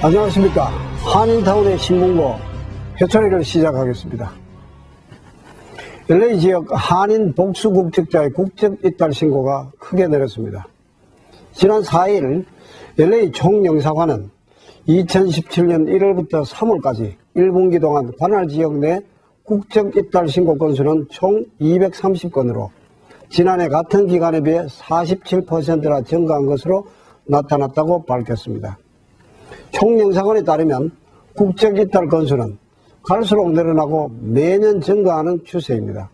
안녕하십니까. 한인타운의 신문고 회초리를 시작하겠습니다. LA 지역 한인 복수 국적자의 국적 이탈 신고가 크게 늘었습니다. 지난 4일 LA 총영사관은 2017년 1월부터 3월까지 1분기 동안 관할 지역 내 국적 이탈 신고 건수는 총 230건으로 지난해 같은 기간에 비해 47%나 증가한 것으로 나타났다고 밝혔습니다. 총영사관에 따르면 국적 이탈 건수는 갈수록 늘어나고 매년 증가하는 추세입니다.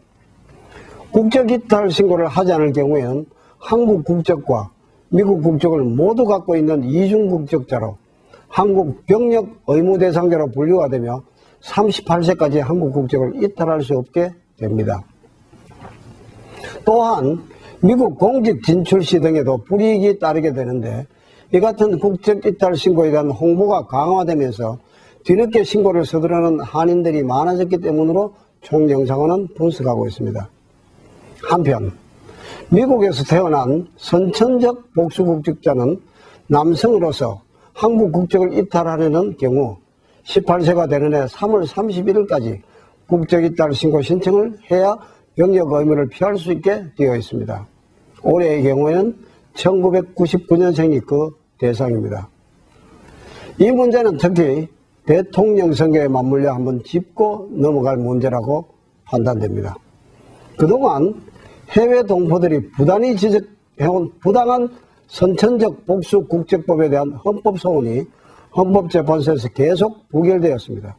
국적 이탈 신고를 하지 않을 경우에는 한국 국적과 미국 국적을 모두 갖고 있는 이중 국적자로 한국 병역 의무 대상자로 분류가 되며 38세까지 한국 국적을 이탈할 수 없게 됩니다. 또한 미국 공직 진출 시 등에도 불이익이 따르게 되는데 이 같은 국적 이탈 신고에 대한 홍보가 강화되면서 뒤늦게 신고를 서두르는 한인들이 많아졌기 때문으로 총영사관은 분석하고 있습니다. 한편 미국에서 태어난 선천적 복수 국적자는 남성으로서 한국 국적을 이탈하려는 경우 18세가 되는 해 3월 31일까지 국적 이탈 신고 신청을 해야 병역 의무를 피할 수 있게 되어 있습니다. 올해의 경우에는 1999년생이 그 대상입니다. 이 문제는 특히 대통령 선거에 맞물려 한번 짚고 넘어갈 문제라고 판단됩니다. 그동안 해외 동포들이 부단히 지적해온 부당한 선천적 복수 국적법에 대한 헌법 소원이 헌법재판소에서 계속 부결되었습니다.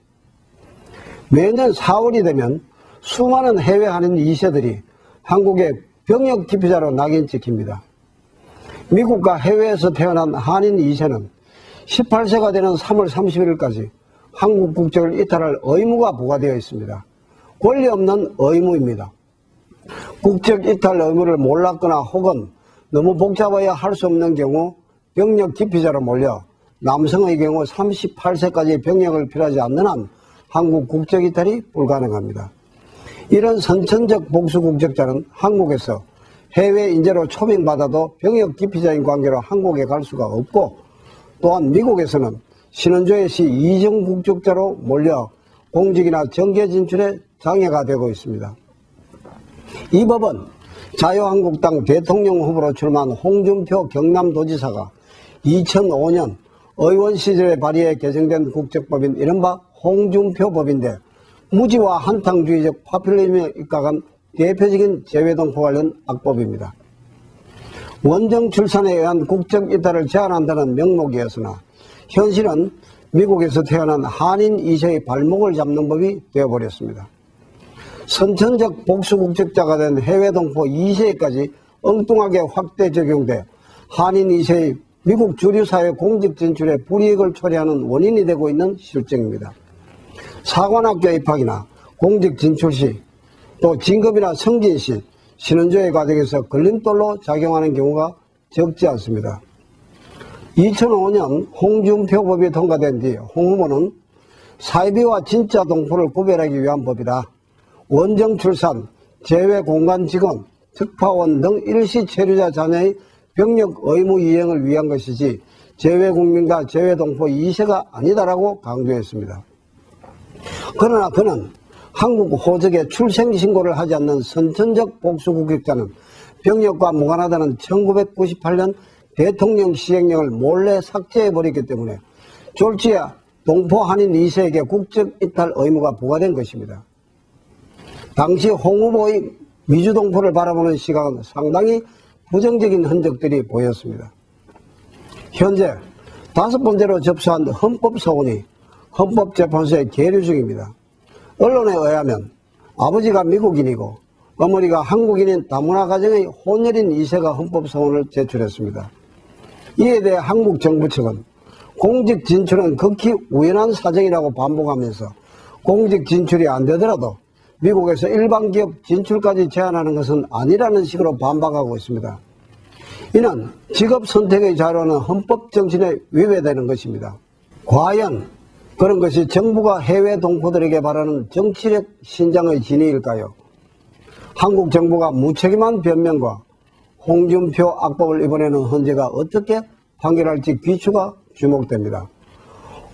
매년 4월이 되면 수많은 해외 한인 2세들이 한국의 병역 기피자로 낙인 찍힙니다. 미국과 해외에서 태어난 한인 2세는 18세가 되는 3월 31일까지 한국 국적을 이탈할 의무가 부과되어 있습니다. 권리 없는 의무입니다. 국적 이탈 의무를 몰랐거나 혹은 너무 복잡해야 할 수 없는 경우 병역 기피자로 몰려 남성의 경우 38세까지 병역을 필요하지 않는 한 한국 국적 이탈이 불가능합니다. 이런 선천적 복수 국적자는 한국에서 해외 인재로 초빙받아도 병역 기피자인 관계로 한국에 갈 수가 없고 또한 미국에서는 신원조회 시 이중 국적자로 몰려 공직이나 정계 진출에 장애가 되고 있습니다. 이 법은 자유한국당 대통령 후보로 출마한 홍준표 경남도지사가 2005년 의원 시절에 발의해 개정된 국적법인 이른바 홍준표법인데 무지와 한탕주의적 파퓰리즘에 입각한 대표적인 재외동포 관련 악법입니다. 원정 출산에 의한 국적 이탈을 제한한다는 명목이었으나 현실은 미국에서 태어난 한인 2세의 발목을 잡는 법이 되어버렸습니다. 선천적 복수 국적자가 된 해외 동포 2세까지 엉뚱하게 확대 적용돼 한인 2세의 미국 주류사회 공직 진출에 불이익을 초래하는 원인이 되고 있는 실정입니다. 사관학교 입학이나 공직 진출 시 또 진급이나 승진 시 신원조회 과정에서 걸림돌로 작용하는 경우가 적지 않습니다. 2005년 홍준표법이 통과된 뒤 홍 후보는 사이비와 진짜 동포를 구별하기 위한 법이다. 원정 출산, 재외 공간 직원, 특파원 등 일시 체류자 자녀의 병역 의무 이행을 위한 것이지 재외 국민과 재외 동포 2세가 아니다라고 강조했습니다. 그러나 그는 한국 호적에 출생 신고를 하지 않는 선천적 복수 국적자는 병역과 무관하다는 1998년 대통령 시행령을 몰래 삭제해버렸기 때문에 졸지에 동포 한인 2세에게 국적 이탈 의무가 부과된 것입니다. 당시 홍 후보의 미주 동포를 바라보는 시각은 상당히 부정적인 흔적들이 보였습니다. 현재 5번째로 접수한 헌법소원이 헌법재판소에 계류 중입니다. 언론에 의하면 아버지가 미국인이고 어머니가 한국인인 다문화 가정의 혼혈인 2세가 헌법소원을 제출했습니다. 이에 대해 한국 정부 측은 공직 진출은 극히 우연한 사정이라고 반복하면서 공직 진출이 안 되더라도 미국에서 일반 기업 진출까지 제한하는 것은 아니라는 식으로 반박하고 있습니다. 이는 직업 선택의 자유는 헌법 정신에 위배되는 것입니다. 과연 그런 것이 정부가 해외 동포들에게 바라는 정치력 신장의 진위일까요? 한국 정부가 무책임한 변명과 홍준표 악법을 이번에는 헌재가 어떻게 판결할지 귀추가 주목됩니다.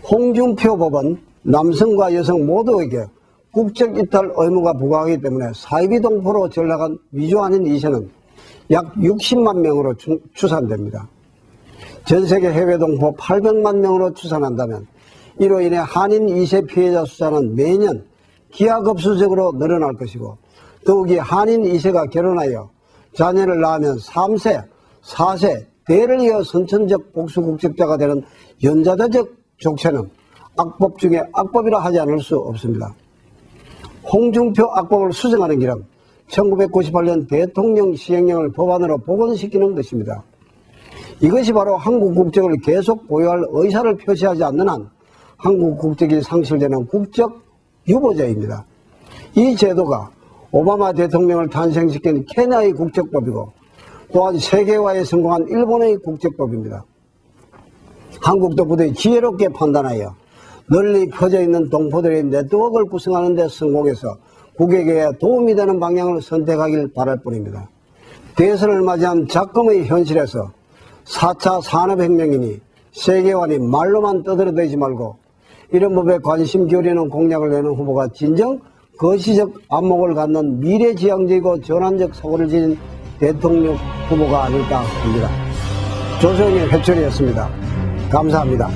홍준표 법은 남성과 여성 모두에게 국적 이탈 의무가 부과하기 때문에 사이비 동포로 전락한 위조한인 2세는 약 60만 명으로 추산됩니다. 전세계 해외 동포 800만 명으로 추산한다면 이로 인해 한인 2세 피해자 숫자는 매년 기하급수적으로 늘어날 것이고, 더욱이 한인 2세가 결혼하여 자녀를 낳으면 3세, 4세, 대를 이어 선천적 복수 국적자가 되는 연좌제적 족쇄는 악법 중에 악법이라 하지 않을 수 없습니다. 홍준표 악법을 수정하는 길은 1998년 대통령 시행령을 법안으로 복원시키는 것입니다. 이것이 바로 한국 국적을 계속 보유할 의사를 표시하지 않는 한 한국 국적이 상실되는 국적 유보제입니다. 이 제도가 오바마 대통령을 탄생시킨 케냐의 국적법이고, 또한 세계화에 성공한 일본의 국적법입니다. 한국도 부디 지혜롭게 판단하여 널리 퍼져 있는 동포들의 네트워크를 구성하는 데 성공해서 국익에 도움이 되는 방향을 선택하길 바랄 뿐입니다. 대선을 맞이한 작금의 현실에서 4차 산업혁명이니 세계화니 말로만 떠들어대지 말고 이런 법에 관심 기울이는 공약을 내는 후보가 진정 거시적 안목을 갖는 미래지향적이고 전환적 사고를 지닌 대통령 후보가 아닐까 합니다. 조성의 회초리였습니다. 감사합니다.